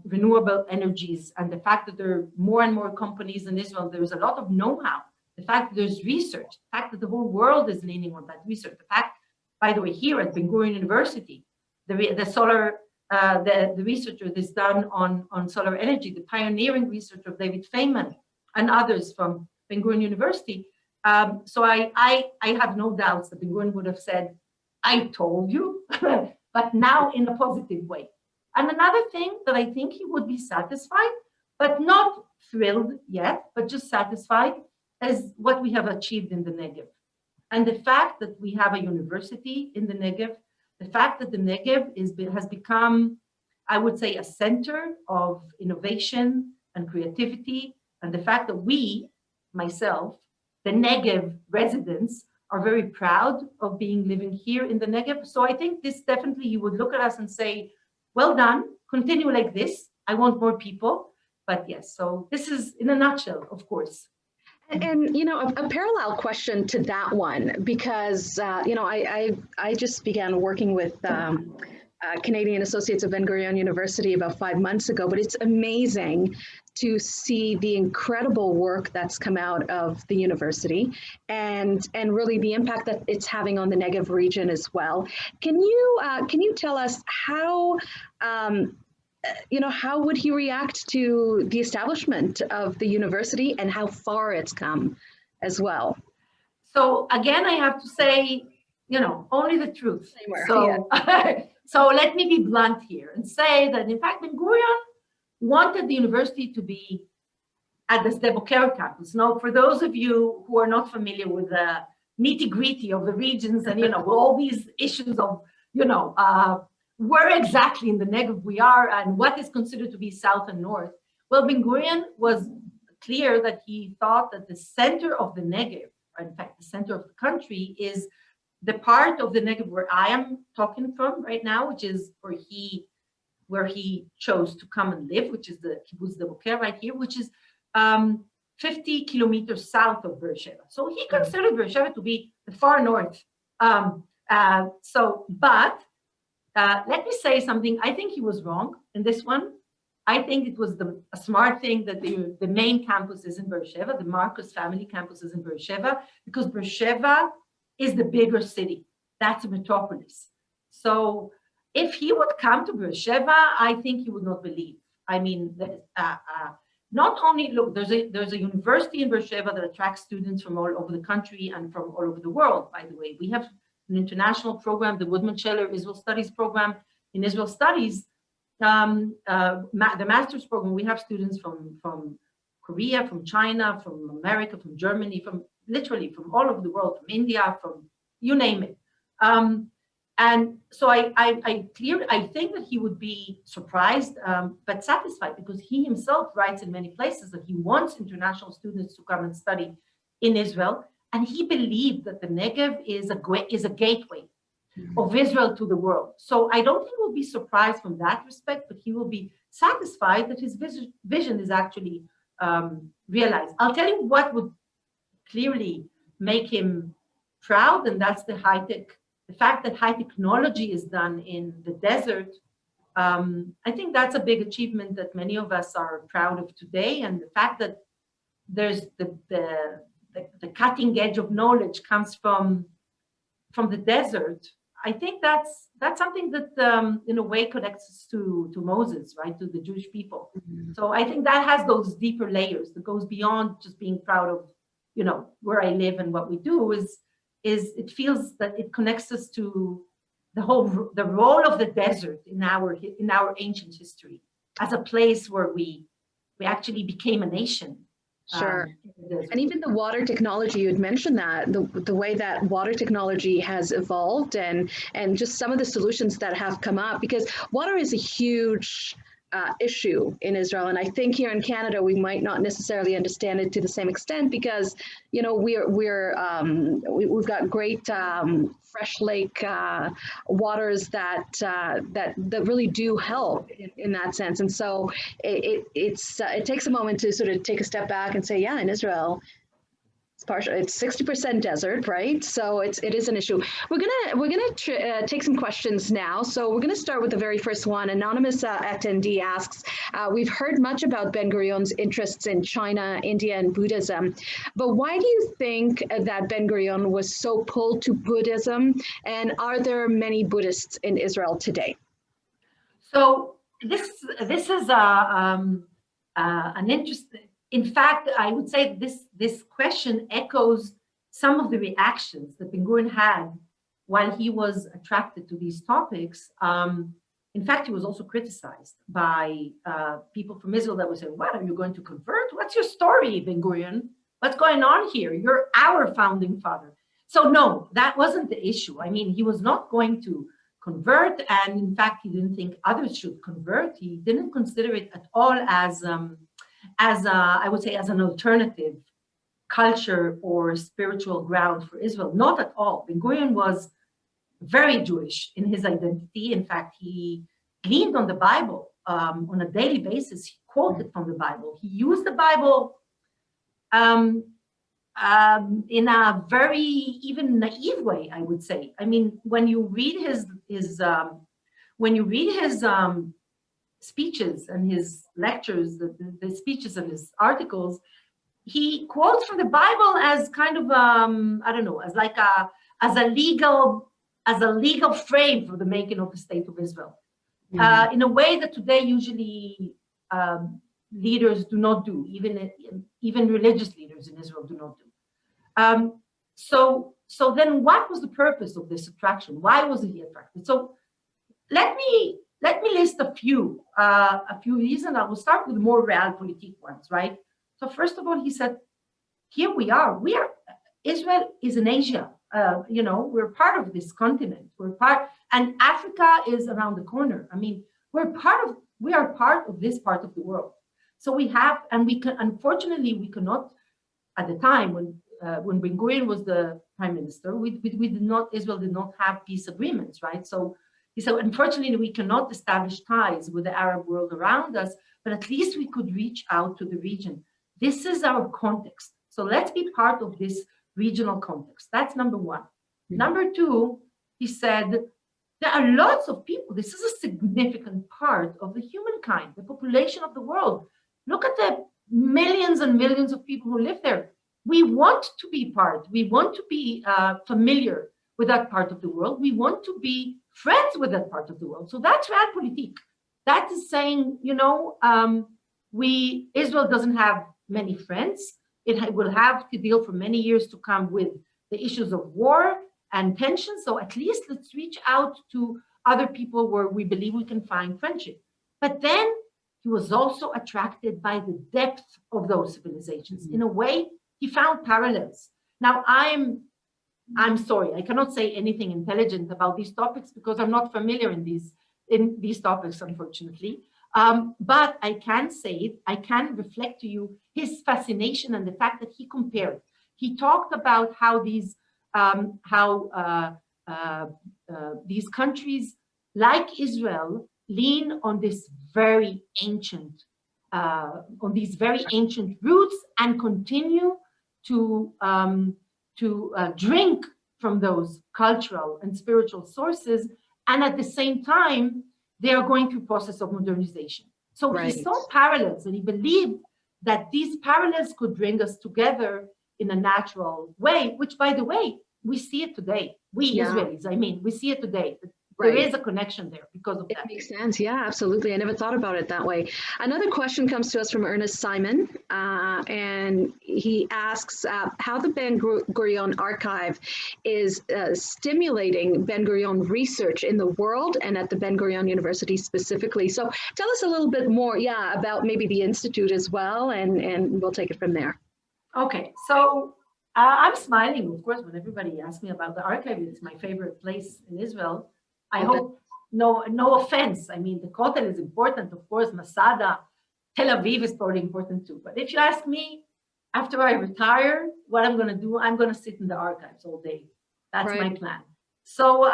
Speaker 2: renewable energies, and the fact that there are more and more companies in Israel, there's a lot of know-how, the fact that there's research, the fact that the whole world is leaning on that research, the fact, by the way, here at Ben-Gurion University, the research that is done on solar energy, the pioneering research of David Feynman and others from Ben-Gurion University. So I have no doubts that Ben-Gurion would have said, I told you, but now in a positive way. And another thing that I think he would be satisfied, but not thrilled yet, but just satisfied, is what we have achieved in the Negev. And the fact that we have a university in the Negev, the fact that the Negev has become, I would say, a center of innovation and creativity, and the fact that we, myself, the Negev residents, are very proud of living here in the Negev. So I think this definitely, you would look at us and say, well done, continue like this. I want more people. But yes, so this is in a nutshell, of course.
Speaker 3: And you know, a parallel question to that one, because you know, I just began working with Canadian Associates of Ben-Gurion University about 5 months ago, but it's amazing to see the incredible work that's come out of the university and really the impact that it's having on the Negev region as well. Can you tell us how you know, how would he react to the establishment of the university and how far it's come as well?
Speaker 2: So again, I have to say, you know, only the truth.
Speaker 3: So,
Speaker 2: yeah. So let me be blunt here and say that, in fact, Ben-Gurion wanted the university to be at the Sde Boker campus. Now, for those of you who are not familiar with the nitty-gritty of the regions and, you know, all these issues of, you know, where exactly in the Negev we are and what is considered to be south and north. Well, Ben-Gurion was clear that he thought that the center of the Negev, or in fact, the center of the country, is the part of the Negev where I am talking from right now, which is where he chose to come and live, which is the Kibbutz Sde Boker right here, which is 50 kilometers south of Beersheba. So he considered Beersheba to be the far north. Let me say something. I think he was wrong in this one. I think it was a smart thing that the main campus is in Beersheba, the Marcus family campus is in Beersheba, because Beersheba is the bigger city. That's a metropolis. So if he would come to Beersheba, I think he would not believe. I mean, not only, look, there's a university in Beersheba that attracts students from all over the country and from all over the world, by the way. We have an international program, the Woodman-Scheller Israel Studies program. In Israel Studies, the master's program, we have students from Korea, from China, from America, from Germany, from literally from all over the world, from India, from you name it. And so I think that he would be surprised, but satisfied, because he himself writes in many places that he wants international students to come and study in Israel. And he believed that the Negev is a gateway of Israel to the world. So I don't think we'll be surprised from that respect, but he will be satisfied that his vision is actually realized. I'll tell you what would clearly make him proud, and that's the fact that high technology is done in the desert. I think that's a big achievement that many of us are proud of today, and the fact that there's the cutting edge of knowledge comes from the desert. I think that's something that in a way connects us to Moses, right, to the Jewish people. Mm-hmm. So I think that has those deeper layers that goes beyond just being proud of, you know, where I live and what we do. Is it feels that it connects us to the role of the desert in our ancient history as a place where we actually became a nation.
Speaker 3: Sure. And even the water technology, you had mentioned that, the way that water technology has evolved and just some of the solutions that have come up, because water is a huge issue in Israel. And I think here in Canada, we might not necessarily understand it to the same extent because, you know, we've got great fresh lake waters that really do help in that sense. And so it takes a moment to sort of take a step back and say, yeah, in Israel, it's 60% desert, right? So it is an issue. We're gonna take some questions now. So we're gonna start with the very first one. Anonymous attendee asks, we've heard much about Ben-Gurion's interests in China, India, and Buddhism, but why do you think that Ben-Gurion was so pulled to Buddhism? And are there many Buddhists in Israel today?
Speaker 2: So this is an interesting. In fact, I would say this question echoes some of the reactions that Ben-Gurion had while he was attracted to these topics. In fact, he was also criticized by people from Israel that would say, what, are you going to convert? What's your story, Ben-Gurion? What's going on here? You're our founding father. So no, that wasn't the issue. I mean, he was not going to convert, and in fact, he didn't think others should convert. He didn't consider it at all as I would say, as an alternative culture or spiritual ground for Israel. Not at all. Ben-Gurion was very Jewish in his identity. In fact, he leaned on the Bible on a daily basis. He quoted from the Bible. He used the Bible in a very even naive way, I would say. I mean, when you read his speeches and his lectures, the speeches and his articles, he quotes from the Bible as kind of I don't know, as like a legal frame for the making of the state of Israel, in a way that today usually leaders do not do, even religious leaders in Israel do not do. So then, what was the purpose of this attraction? Why was he attracted? So let me list a few reasons. I will start with the more realpolitik ones, right? So first of all, he said, here we are. Israel is in Asia. We're part of this continent. And Africa is around the corner. I mean, we are part of this part of the world. So unfortunately, we cannot, at the time when Ben-Gurion was the prime minister, Israel did not have peace agreements, right? So he said, unfortunately, we cannot establish ties with the Arab world around us, but at least we could reach out to the region. This is our context. So let's be part of this regional context. That's number one. Mm-hmm. Number two, he said, there are lots of people. This is a significant part of the humankind, the population of the world. Look at the millions and millions of people who live there. We want to be part. We want to be familiar with that part of the world. We want to be friends with that part of the world. So that's realpolitik. That is saying, Israel doesn't have many friends. It will have to deal for many years to come with the issues of war and tension. So at least let's reach out to other people where we believe we can find friendship. But then he was also attracted by the depth of those civilizations. Mm-hmm. In a way, he found parallels. Now, I'm sorry, I cannot say anything intelligent about these topics because I'm not familiar in these topics, unfortunately. But I can reflect to you his fascination and the fact that he compared. He talked about how these countries like Israel lean on these very ancient roots and continue to drink from those cultural and spiritual sources, and at the same time they are going through a process of modernization. So right. He saw parallels, and he believed that these parallels could bring us together in a natural way, which, by the way, we see it today. Israelis, we see it today. Right. There is a connection there because of that.
Speaker 3: It makes sense. Yeah, absolutely. I never thought about it that way. Another question comes to us from Ernest Simon, and he asks how the Ben-Gurion archive is stimulating Ben-Gurion research in the world and at the Ben-Gurion University specifically. So tell us a little bit more, about maybe the Institute as well, and we'll take it from there.
Speaker 2: Okay, so I'm smiling, of course, when everybody asks me about the archive. It's my favorite place in Israel. I hope no offense. I mean, the Kotel is important, of course. Masada, Tel Aviv is probably important too. But if you ask me, after I retire, what I'm going to do, I'm going to sit in the archives all day. That's right. My plan. So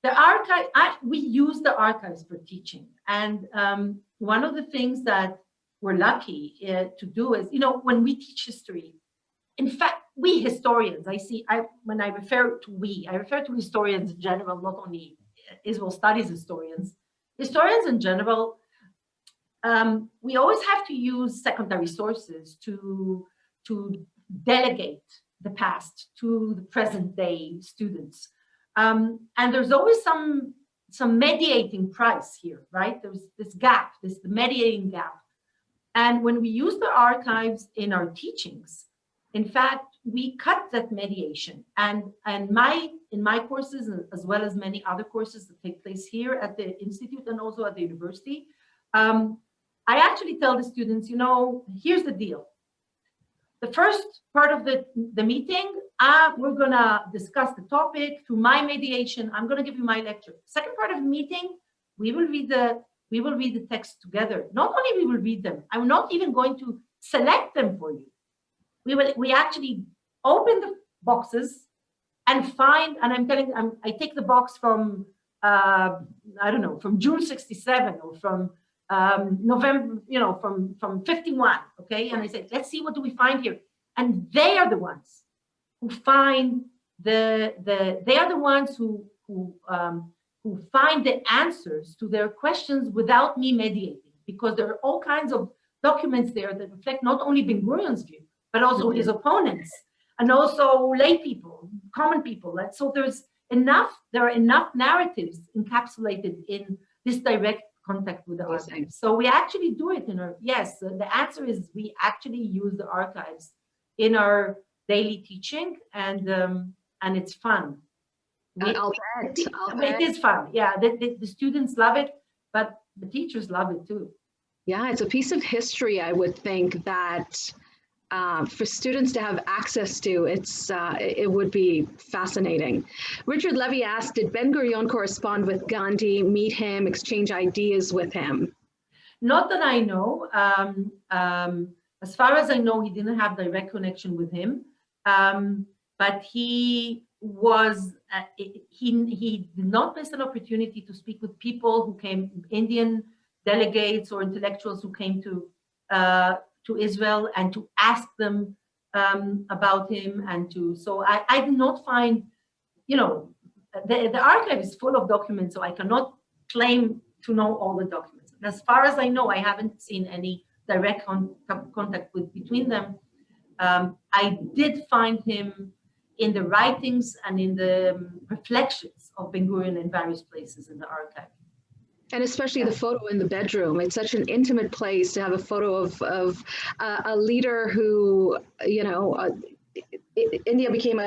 Speaker 2: the archive, we use the archives for teaching. And one of the things that we're lucky to do is, when we teach history, in fact, we historians, when I refer to historians in general, not only Israel studies historians. Historians in general, we always have to use secondary sources to delegate the past to the present day students. And there's always some mediating price here, right? There's this gap, the mediating gap. And when we use the archives in our teachings, in fact, we cut that mediation. And in my courses, as well as many other courses that take place here at the Institute and also at the university, I actually tell the students, here's the deal. the first part of the meeting, we're gonna discuss the topic through my mediation. I'm gonna give you my lecture. Second part of the meeting, we will read the text together. Not only we will read them, I'm not even going to select them for you. We actually open the boxes and find, and I'm telling, I take the box from, I don't know, from June 67 or from November, from 51, okay? And I said, let's see, what do we find here? And they are the ones who find they are the ones who find the answers to their questions without me mediating, because there are all kinds of documents there that reflect not only Ben-Gurion's view, but also his opponents, and also lay people, common people. So there are enough narratives encapsulated in this direct contact with the archives. So we actually do it the answer is we actually use the archives in our daily teaching, and it's fun.
Speaker 3: I'll bet.
Speaker 2: It is fun. Yeah, the students love it, but the teachers love it too.
Speaker 3: Yeah, it's a piece of history, I would think, that for students to have access to, it would be fascinating. Richard Levy asked, did Ben-Gurion correspond with Gandhi, meet him, exchange ideas with him?
Speaker 2: Not that I know. As far as I know, he didn't have direct connection with him, but he was, he did not miss an opportunity to speak with people who came, Indian delegates or intellectuals who came to Israel, and to ask them about him, and so I did not find, the archive is full of documents, so I cannot claim to know all the documents. As far as I know, I haven't seen any direct contact between them. I did find him in the writings and in the reflections of Ben-Gurion in various places in the archive.
Speaker 3: And especially the photo in the bedroom. It's such an intimate place to have a photo of a leader who, India became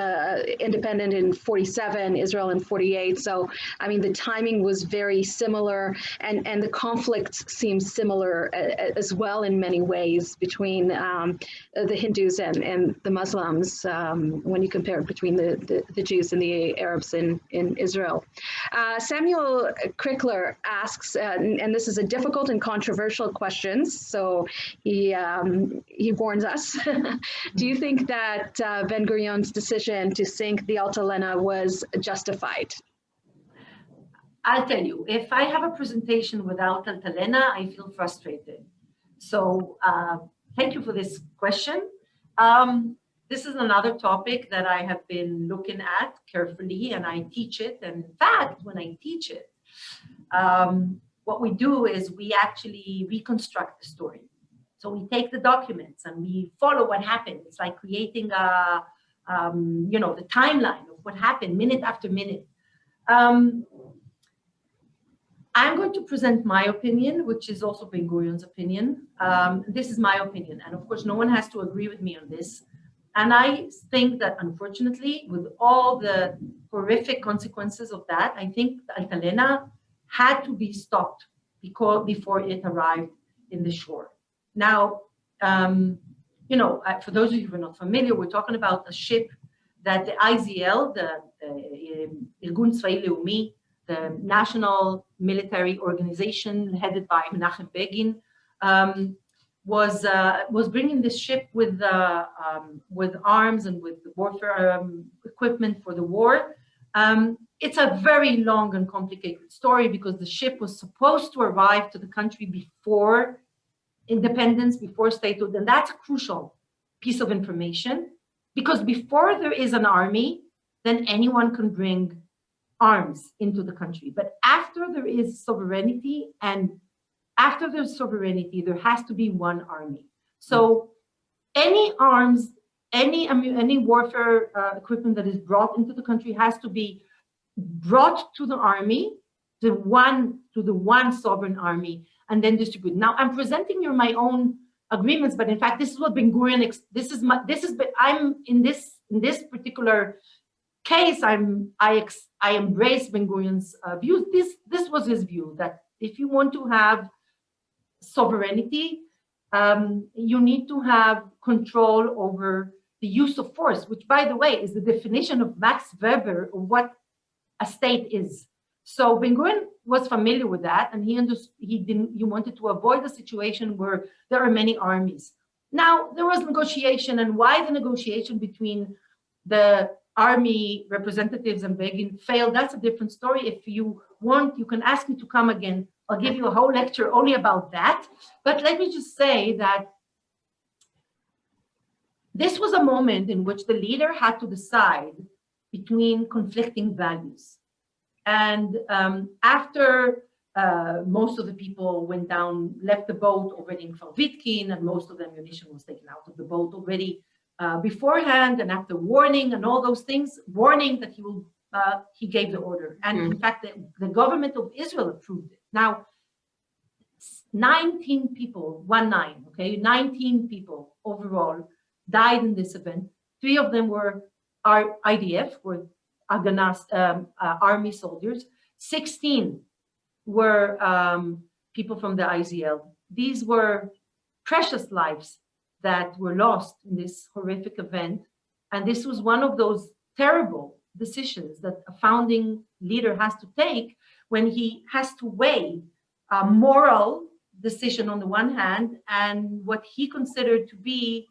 Speaker 3: independent in 47, Israel in 48. So, I mean, the timing was very similar, and the conflict seems similar as well in many ways between the Hindus and the Muslims when you compare it between the Jews and the Arabs in Israel. Samuel Crickler asks, and this is a difficult and controversial question, so he warns us. Do you think that Ben-Gurion's decision to sink the Altalena was justified?
Speaker 2: I'll tell you, if I have a presentation without Altalena, I feel frustrated. So thank you for this question. This is another topic that I have been looking at carefully, and I teach it. And in fact, when I teach it, what we do is we actually reconstruct the story. So we take the documents and we follow what happened. It's like creating the timeline of what happened minute after minute. I'm going to present my opinion, which is also Ben-Gurion's opinion. This is my opinion. And of course, no one has to agree with me on this. And I think that, unfortunately, with all the horrific consequences of that, I think the Altalena had to be stopped before it arrived in the shore. Now, for those of you who are not familiar, we're talking about a ship that the IZL, the Irgun Tzvai Leumi, the national military organization headed by Menachem Begin, was bringing this ship with arms and with warfare equipment for the war. It's a very long and complicated story, because the ship was supposed to arrive to the country before independence, before statehood, and that's a crucial piece of information, because before there is an army, then anyone can bring arms into the country. But after there is sovereignty, and after there's sovereignty, there has to be one army. So any arms, any warfare equipment that is brought into the country has to be brought to the army, the one sovereign army, and then distribute. Now I'm presenting you my own agreements, but in fact, this is what Ben-Gurion. I'm in this particular case. I embrace Ben-Gurion's views. This was his view, that if you want to have sovereignty, you need to have control over the use of force, which, by the way, is the definition of Max Weber of what a state is. So Ben-Gurion was familiar with that, and he wanted to avoid a situation where there are many armies. Now, there was negotiation, and why the negotiation between the army representatives and Begin failed, that's a different story. If you want, you can ask me to come again. I'll give you a whole lecture only about that. But let me just say that this was a moment in which the leader had to decide between conflicting values. And after most of the people went down, left the boat already in Kvarvitkin, and most of the ammunition was taken out of the boat already beforehand, and after warning and all those things, warning that he gave the order. And in fact, the government of Israel approved it. Now, 19 people, 19 people overall died in this event. 3 of them were our IDF, were Aganas, army soldiers. 16 were people from the IZL. These were precious lives that were lost in this horrific event. And this was one of those terrible decisions that a founding leader has to take when he has to weigh a moral decision on the one hand and what he considered to be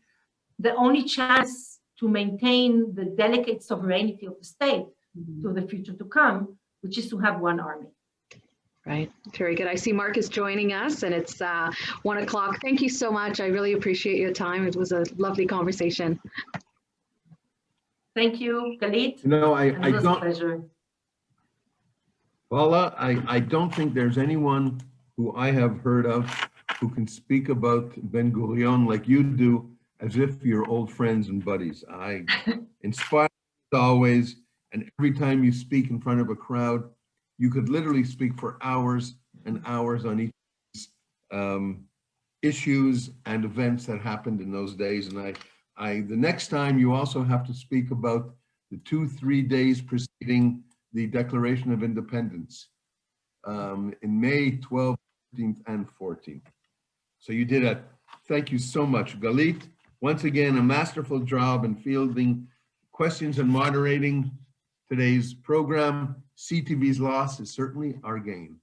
Speaker 2: the only chance to maintain the delicate sovereignty of the state to the future to come, which is to have one army.
Speaker 3: Right. Very good. I see Mark is joining us, and it's 1 o'clock. Thank you so much. I really appreciate your time. It was a lovely conversation.
Speaker 2: Thank you, Galit.
Speaker 1: No, I
Speaker 2: It was a
Speaker 1: don't,
Speaker 2: pleasure.
Speaker 1: Paula, I don't think there's anyone who I have heard of who can speak about Ben-Gurion like you do, as if you're old friends and buddies. I inspire you always, and every time you speak in front of a crowd, you could literally speak for hours and hours on each issues and events that happened in those days. And the next time you also have to speak about the 2-3 days preceding the Declaration of Independence in May 12th, 13th, and 14th. So you did it. Thank you so much, Galit. Once again, a masterful job in fielding questions and moderating today's program. CTV's loss is certainly our gain.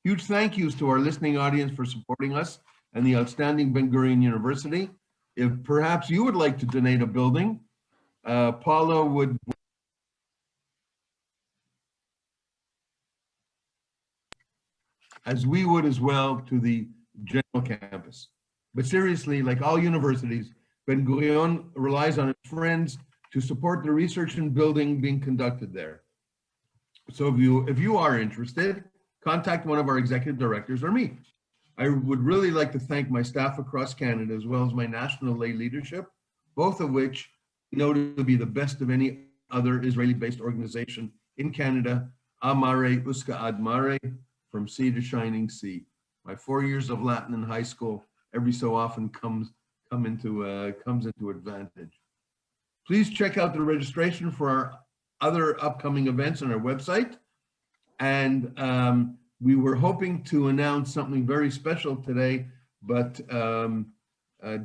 Speaker 1: Huge thank yous to our listening audience for supporting us and the outstanding Ben-Gurion University. If perhaps you would like to donate a building, Paula would. As we would as well to the general campus. But seriously, like all universities, Ben-Gurion relies on its friends to support the research and building being conducted there. So if you are interested, contact one of our executive directors or me. I would really like to thank my staff across Canada, as well as my national lay leadership, both of which know to be the best of any other Israeli-based organization in Canada, Amare Uska Ad Mare, from sea to shining sea. My 4 years of Latin in high school every so often comes into advantage. Please check out the registration for our other upcoming events on our website. And we were hoping to announce something very special today, but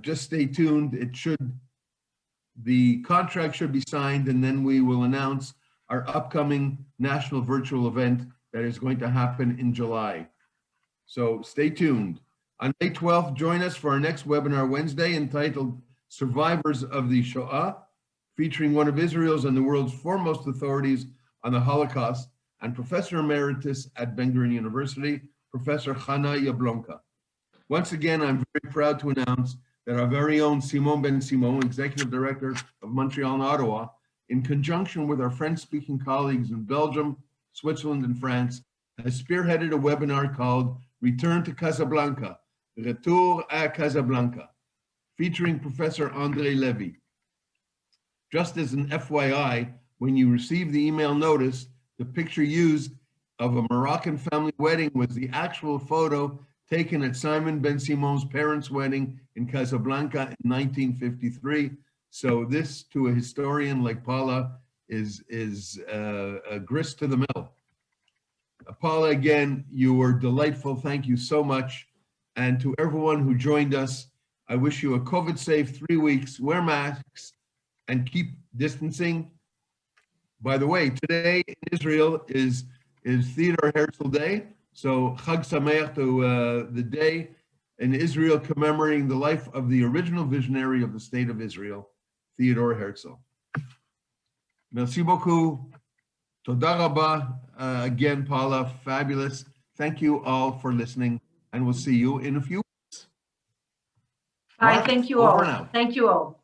Speaker 1: just stay tuned. The contract should be signed, and then we will announce our upcoming national virtual event that is going to happen in July. So stay tuned. On May 12th, join us for our next webinar Wednesday entitled Survivors of the Shoah, featuring one of Israel's and the world's foremost authorities on the Holocaust and Professor Emeritus at Ben-Gurion University, Professor Chana Yablonka. Once again, I'm very proud to announce that our very own Simon Ben-Simon, Executive Director of Montreal and Ottawa, in conjunction with our French-speaking colleagues in Belgium, Switzerland, and France, has spearheaded a webinar called Return to Casablanca, Retour à Casablanca, featuring Professor André Levy. Just as an FYI, when you receive the email notice, the picture used of a Moroccan family wedding was the actual photo taken at Simon Ben-Simon's parents' wedding in Casablanca in 1953. So this, to a historian like Paula, is a grist to the mill. Paula, again, you were delightful. Thank you so much. And to everyone who joined us, I wish you a COVID-safe 3 weeks. Wear masks and keep distancing. By the way, today in Israel is Theodor Herzl Day. So Chag Sameach to the day in Israel commemorating the life of the original visionary of the state of Israel, Theodor Herzl. Merci beaucoup. Toda rabba. Again, Paula, fabulous. Thank you all for listening, and we'll see you in a few weeks.
Speaker 2: Bye.
Speaker 1: Mark,
Speaker 2: Thank you
Speaker 1: over
Speaker 2: all.
Speaker 1: and out.
Speaker 2: Thank you all.